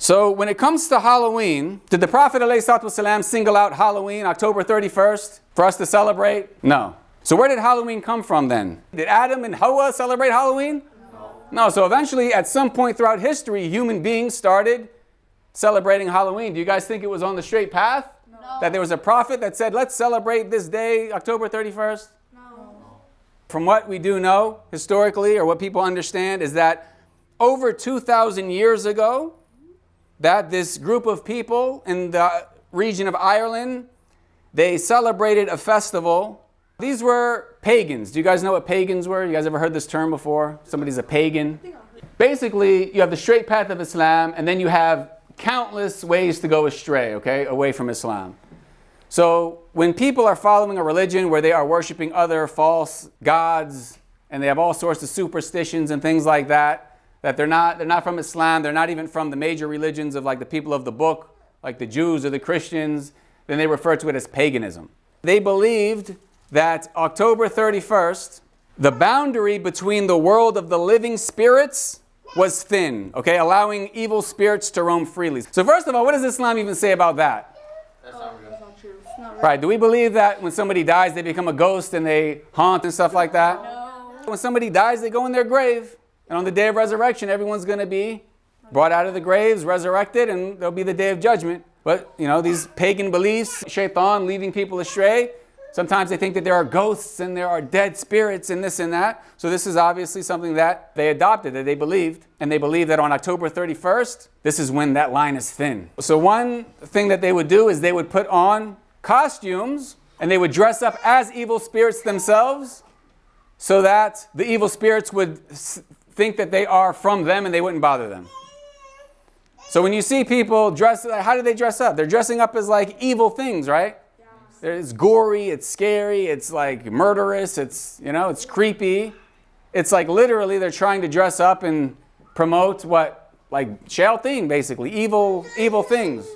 So when it comes to Halloween, did the Prophet ﷺ single out Halloween, October 31st, for us to celebrate? No. So where did Halloween come from then? Did Adam and Hawa celebrate Halloween? No. So eventually, at some point throughout history, human beings started celebrating Halloween. Do you guys think it was on the straight path? No. That there was a prophet that said, let's celebrate this day, October 31st? No. From what we do know, historically, or what people understand, is that over 2,000 years ago, that this group of people in the region of Ireland, they celebrated a festival. These were pagans. Do you guys know what pagans were? You guys ever heard this term before? Somebody's a pagan. Basically, you have the straight path of Islam, and then you have countless ways to go astray, okay, away from Islam. So when people are following a religion where they are worshiping other false gods, and they have all sorts of superstitions and things like that, that they're not from Islam, they're not even from the major religions of like the people of the book, like the Jews or the Christians, then they refer to it as paganism. They believed that October 31st, the boundary between the world of the living spirits was thin, okay, allowing evil spirits to roam freely. So first of all, what does Islam even say about that? That's not real. That's not true. It's not Right, do we believe that when somebody dies, they become a ghost and they haunt and stuff like that? No. When somebody dies, they go in their grave. And on the day of resurrection, everyone's going to be brought out of the graves, resurrected, and there'll be the day of judgment. But, you know, these pagan beliefs, shaitan leading people astray, sometimes they think that there are ghosts and there are dead spirits and this and that. So this is obviously something that they adopted, that they believed. And they believe that on October 31st, this is when that line is thin. So one thing that they would do is they would put on costumes and they would dress up as evil spirits themselves so that the evil spirits would think that they are from them and they wouldn't bother them. So when you see people dress, how do they dress up? They're dressing up as like evil things, right? It's gory, it's scary, it's like murderous, it's, you know, it's creepy. It's like literally they're trying to dress up and promote what? Like shayateen, basically, evil things.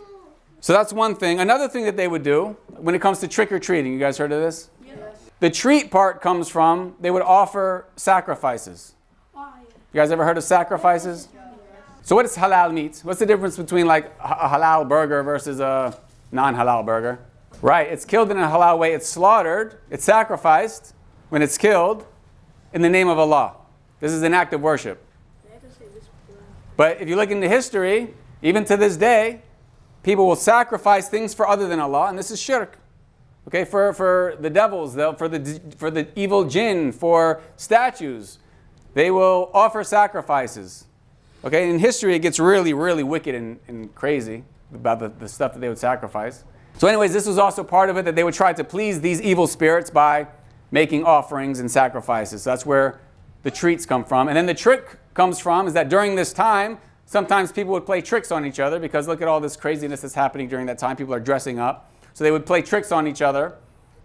So that's one thing. Another thing that they would do when it comes to trick-or-treating, you guys heard of this? Yes. The treat part comes from, they would offer sacrifices. You guys ever heard of sacrifices? So what is halal meat? What's the difference between like a halal burger versus a non-halal burger? Right, it's killed in a halal way. It's slaughtered, it's sacrificed when it's killed in the name of Allah. This is an act of worship. But if you look into history, even to this day, people will sacrifice things for other than Allah, and this is shirk. Okay, for the devils, for the evil jinn, for statues. They will offer sacrifices. Okay, in history it gets really, really wicked and crazy about the stuff that they would sacrifice. So anyways, this was also part of it, that they would try to please these evil spirits by making offerings and sacrifices. So that's where the treats come from. And then the trick comes from is that during this time, sometimes people would play tricks on each other, because look at all this craziness that's happening during that time. People are dressing up. So they would play tricks on each other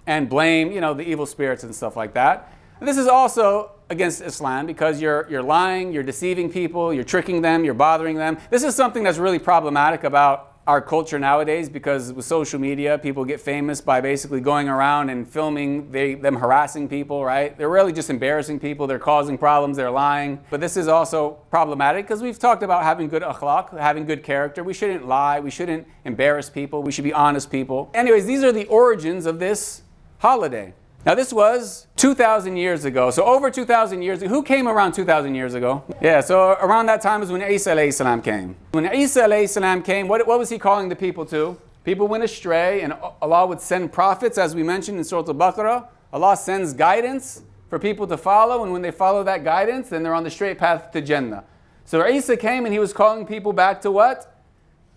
and blame, you know, the evil spirits and stuff like that. And this is also against Islam, because you're lying, you're deceiving people, you're tricking them, you're bothering them. This is something that's really problematic about our culture nowadays, because with social media, people get famous by basically going around and filming them harassing people, right? They're really just embarrassing people, they're causing problems, they're lying. But this is also problematic, because we've talked about having good akhlaq, having good character. We shouldn't lie, we shouldn't embarrass people, we should be honest people. Anyways, these are the origins of this holiday. Now this was 2,000 years ago. So over 2,000 years ago, who came around 2,000 years ago? Yeah, so around that time is when Isa alayhi salam came. When Isa alayhi salam came, what was he calling the people to? People went astray, and Allah would send prophets, as we mentioned in Surah Al-Baqarah. Allah sends guidance for people to follow, and when they follow that guidance, then they're on the straight path to Jannah. So Isa came and he was calling people back to what?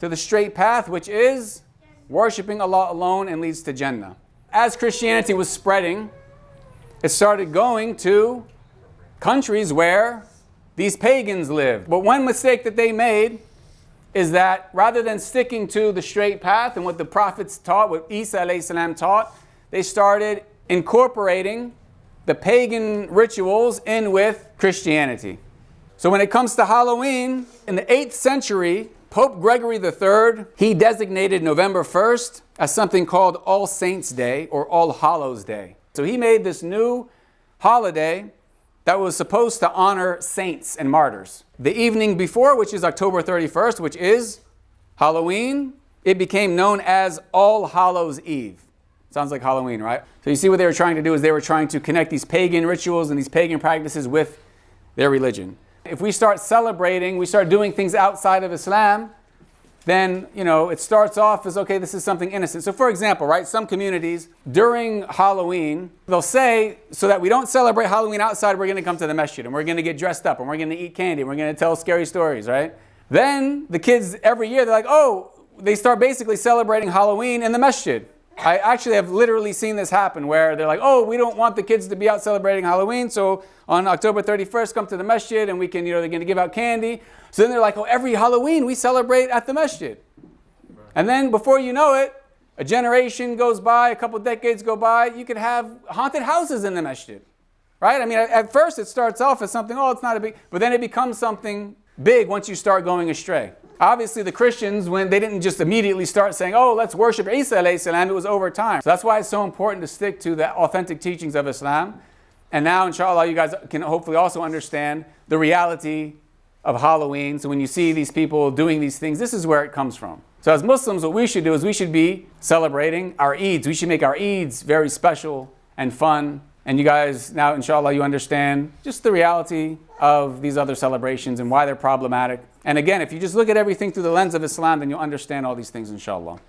To the straight path, which is worshiping Allah alone and leads to Jannah. As Christianity was spreading, it started going to countries where these pagans lived. But one mistake that they made is that rather than sticking to the straight path and what the prophets taught, what Isa alayhi salam taught, they started incorporating the pagan rituals in with Christianity. So when it comes to Halloween, in the 8th century, Pope Gregory III, he designated November 1st as something called All Saints' Day or All Hallows' Day. So he made this new holiday that was supposed to honor saints and martyrs. The evening before, which is October 31st, which is Halloween, it became known as All Hallows Eve. Sounds like Halloween, right? So you see what they were trying to do is they were trying to connect these pagan rituals and these pagan practices with their religion. If we start celebrating, we start doing things outside of Islam, then, it starts off as, okay, this is something innocent. So for example, right, some communities during Halloween, they'll say, so that we don't celebrate Halloween outside, we're going to come to the masjid and we're going to get dressed up and we're going to eat candy and we're going to tell scary stories, right? Then the kids every year, they're like, they start basically celebrating Halloween in the masjid. I actually have literally seen this happen where they're like, we don't want the kids to be out celebrating Halloween, so on October 31st, come to the masjid and we can, they're going to give out candy. So then they're like, every Halloween we celebrate at the masjid. And then before you know it, a generation goes by, a couple decades go by, you could have haunted houses in the masjid, right? I mean, at first it starts off as something, it's not a big, but then it becomes something big once you start going astray. Obviously, the Christians, when they didn't just immediately start saying, let's worship Isa alayhi salam, it was over time. So that's why it's so important to stick to the authentic teachings of Islam. And now, inshallah, you guys can hopefully also understand the reality of Halloween. So when you see these people doing these things, this is where it comes from. So as Muslims, what we should do is we should be celebrating our Eids. We should make our Eids very special and fun. And you guys, now, inshallah, you understand just the reality of these other celebrations and why they're problematic. And again, if you just look at everything through the lens of Islam, then you'll understand all these things, inshallah.